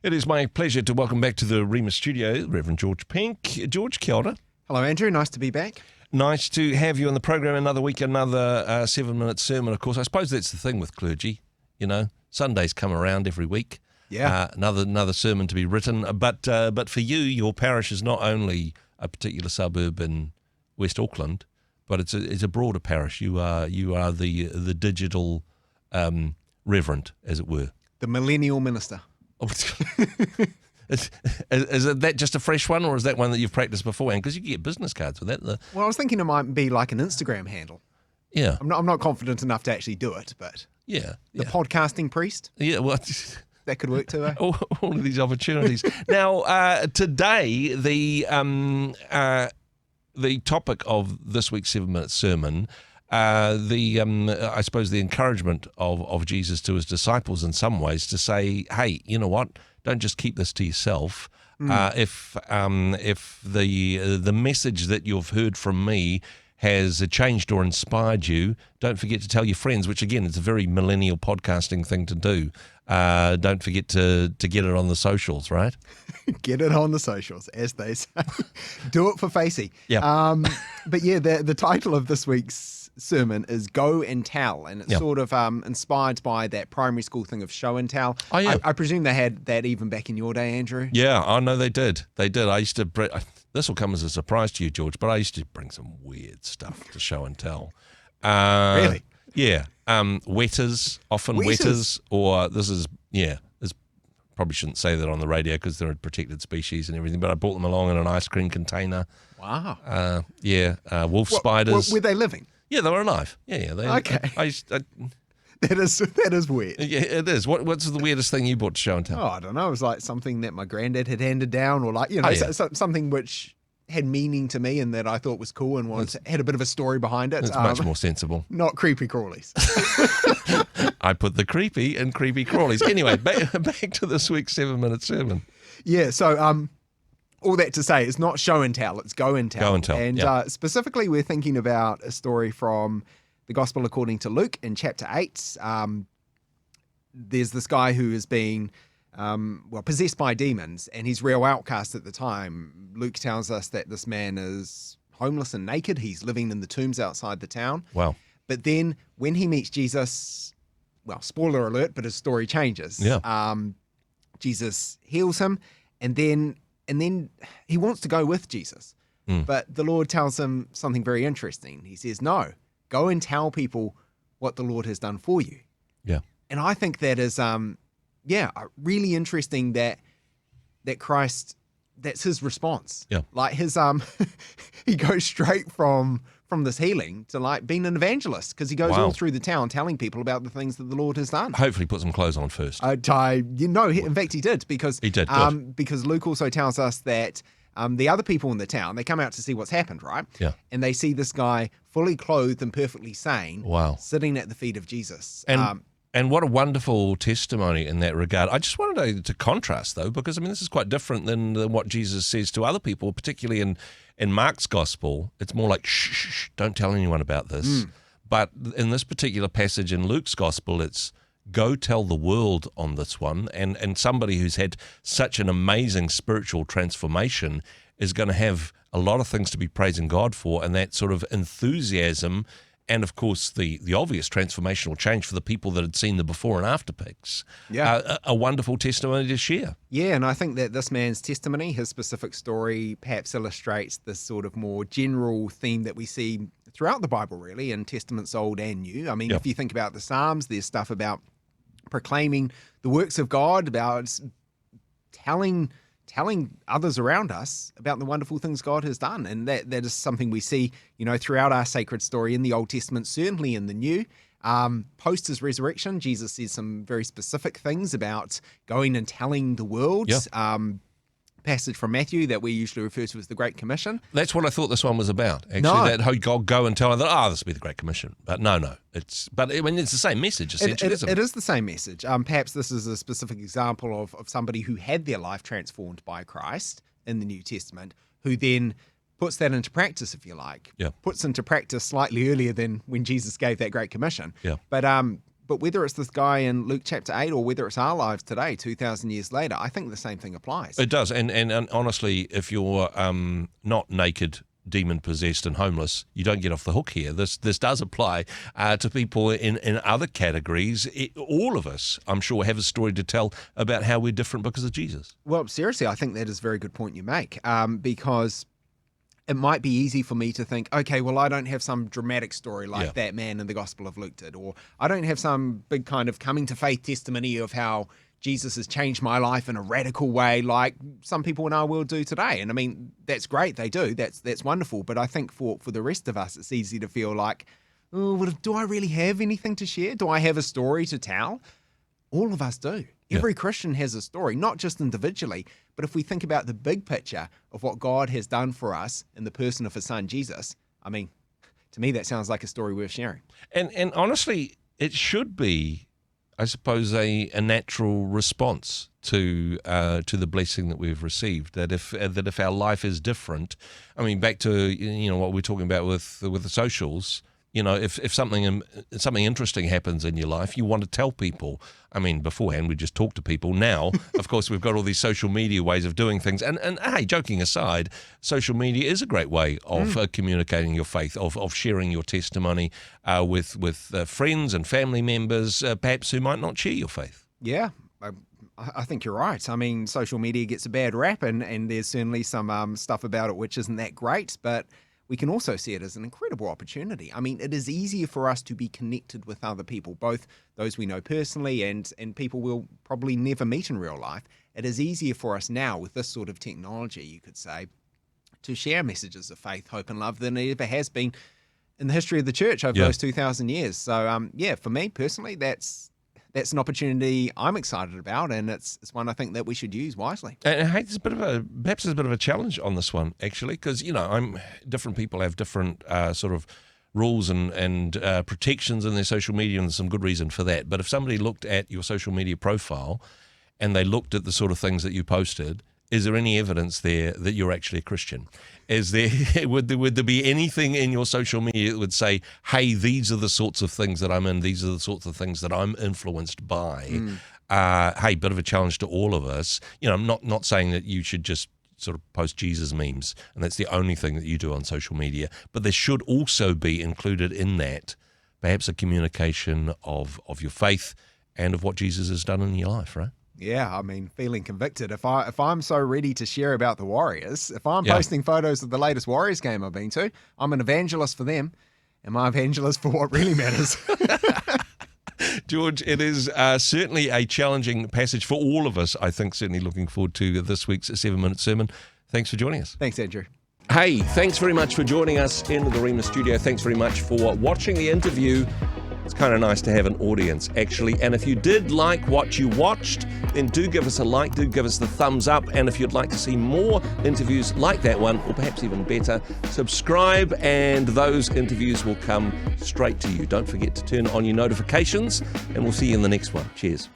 It is my pleasure to welcome back to the Rhema studio, Reverend George Pink. George, kia ora. Hello, Andrew. Nice to be back. Nice to have you on the program another week, another 7-minute sermon, of course. I suppose that's the thing with clergy, you know. Sundays come around every week. Yeah. Another sermon to be written. But for you, your parish is not only a particular suburb in West Auckland, but it's a broader parish. You are the digital reverend, as it were. The millennial minister. Is that just a fresh one, or is that one that you've practiced beforehand? Because you get business cards with that. Well, I was thinking it might be like an Instagram handle. Yeah. I'm not confident enough to actually do it, but Yeah. the podcasting priest, Yeah, well, that could work too. Eh? all of these opportunities. Now, today, the topic of this week's 7-minute sermon, I suppose the encouragement of Jesus to his disciples in some ways to say, hey, you know what? Don't just keep this to yourself. If the message that you've heard from me has changed or inspired you, don't forget to tell your friends, which again, is a very millennial podcasting thing to do. Don't forget to get it on the socials, right? Get it on the socials, as they say. Do it for Facey. Yeah. But yeah, the title of this week's sermon is Go and Tell, and it's sort of inspired by that primary school thing of show and tell. Oh, yeah. I presume they had that even back in your day, Andrew? Yeah, I know they did. They did. I used to this will come as a surprise to you, George, but I used to bring some weird stuff to show and tell. Really? Yeah. Wetters, often wetters, or this probably shouldn't say that on the radio because they're a protected species and everything, but I brought them along in an ice cream container. Wow. Wolf spiders. Were they living? Yeah, they were alive. Yeah. Okay. That is weird. Yeah, it is. What's the weirdest thing you bought to show and tell? Oh, I don't know. It was like something that my granddad had handed down, or like, something which had meaning to me and that I thought was cool and had a bit of a story behind it. It's much more sensible. Not creepy crawlies. I put the creepy in creepy crawlies. Anyway, back to this week's 7-minute sermon. Yeah, so all that to say, it's not show and tell, it's go and tell. Go and tell, And specifically, we're thinking about a story from the Gospel according to Luke in chapter 8. There's this guy who is being possessed by demons, and he's real outcast at the time. Luke tells us that this man is homeless and naked. He's living in the tombs outside the town. Wow. But then when he meets Jesus, well, spoiler alert, but his story changes. Yeah. Jesus heals him, and then he wants to go with Jesus. But the Lord tells him something very interesting. He says, no, go and tell people what the Lord has done for you. Yeah. And I think that is, really interesting that Christ, that's his response. Yeah. Like his, he goes straight from this healing to like being an evangelist, because he goes all through the town telling people about the things that the Lord has done. Hopefully put some clothes on first. In fact he did, because He did, good. Because Luke also tells us that the other people in the town, they come out to see what's happened, right? Yeah. And they see this guy fully clothed and perfectly sane, sitting at the feet of Jesus. And what a wonderful testimony in that regard. I just wanted to contrast, though, because, I mean, this is quite different than what Jesus says to other people, particularly in Mark's gospel. It's more like, shh, don't tell anyone about this. But in this particular passage in Luke's gospel, it's go tell the world on this one. And somebody who's had such an amazing spiritual transformation is going to have a lot of things to be praising God for, and that sort of enthusiasm. And, of course, the obvious transformational change for the people that had seen the before and after pics. Yeah. A wonderful testimony to share. Yeah, and I think that this man's testimony, his specific story, perhaps illustrates this sort of more general theme that we see throughout the Bible, really, in Testaments Old and New. I mean, if you think about the Psalms, there's stuff about proclaiming the works of God, about telling others around us about the wonderful things God has done. And that is something we see, throughout our sacred story in the Old Testament, certainly in the New. Post his resurrection, Jesus says some very specific things about going and telling the world. Yeah. Passage from Matthew that we usually refer to as the Great Commission. That's what I thought this one was about, actually, that God go and tell them, this will be the Great Commission. But no. It's the same message, essentially, isn't it? It is the same message. Perhaps this is a specific example of somebody who had their life transformed by Christ in the New Testament, who then puts that into practice, if you like. Yeah. Puts into practice slightly earlier than when Jesus gave that Great Commission. Yeah. But But whether it's this guy in Luke chapter 8 or whether it's our lives today, 2,000 years later, I think the same thing applies. It does. And honestly, if you're not naked, demon-possessed and homeless, you don't get off the hook here. This does apply to people in other categories. All of us, I'm sure, have a story to tell about how we're different because of Jesus. Well, seriously, I think that is a very good point you make, because it might be easy for me to think, okay, well, I don't have some dramatic story like that man in the Gospel of Luke did, or I don't have some big kind of coming to faith testimony of how Jesus has changed my life in a radical way like some people in our world do today. And I mean, that's great, they do, that's wonderful. But I think for the rest of us, it's easy to feel like, oh, well, do I really have anything to share? Do I have a story to tell? All of us do. Every Christian has a story, not just individually, but if we think about the big picture of what God has done for us in the person of his son, Jesus, I mean, to me, that sounds like a story worth sharing. And honestly, it should be, I suppose, a natural response to the blessing that we've received. That if our life is different, I mean, back to what we're talking about with the socials. If something interesting happens in your life, you want to tell people. I mean, beforehand we just talk to people. Now, of course, we've got all these social media ways of doing things. And hey, joking aside, social media is a great way of communicating your faith, of sharing your testimony with friends and family members, perhaps who might not share your faith. Yeah. I think you're right. I mean, social media gets a bad rap, and there's certainly some stuff about it which isn't that great, but we can also see it as an incredible opportunity. I mean, it is easier for us to be connected with other people, both those we know personally and people we'll probably never meet in real life. It is easier for us now with this sort of technology, you could say, to share messages of faith, hope, and love than it ever has been in the history of the church over those 2,000 years. So, for me personally, that's an opportunity I'm excited about, and it's one I think that we should use wisely. And hey, there's a bit of a challenge on this one, actually, because different people have different sort of rules and protections in their social media, and there's some good reason for that. But if somebody looked at your social media profile and they looked at the sort of things that you posted, is there any evidence there that you're actually a Christian? Would there be anything in your social media that would say, hey, these are the sorts of things that I'm in, these are the sorts of things that I'm influenced by? Hey, bit of a challenge to all of us. I'm not saying that you should just sort of post Jesus memes and that's the only thing that you do on social media, but there should also be included in that perhaps a communication of your faith and of what Jesus has done in your life, right? Yeah, I mean, feeling convicted. If I'm so ready to share about the Warriors, if I'm posting photos of the latest Warriors game I've been to, I'm an evangelist for them. Am I evangelist for what really matters? George, it is certainly a challenging passage for all of us, I think, certainly looking forward to this week's 7-Minute Sermon. Thanks for joining us. Thanks, Andrew. Hey, thanks very much for joining us in the Rhema studio. Thanks very much for watching the interview. It's kind of nice to have an audience, actually. And if you did like what you watched, then do give us a like, do give us the thumbs up. And if you'd like to see more interviews like that one, or perhaps even better, subscribe and those interviews will come straight to you. Don't forget to turn on your notifications, and we'll see you in the next one. Cheers.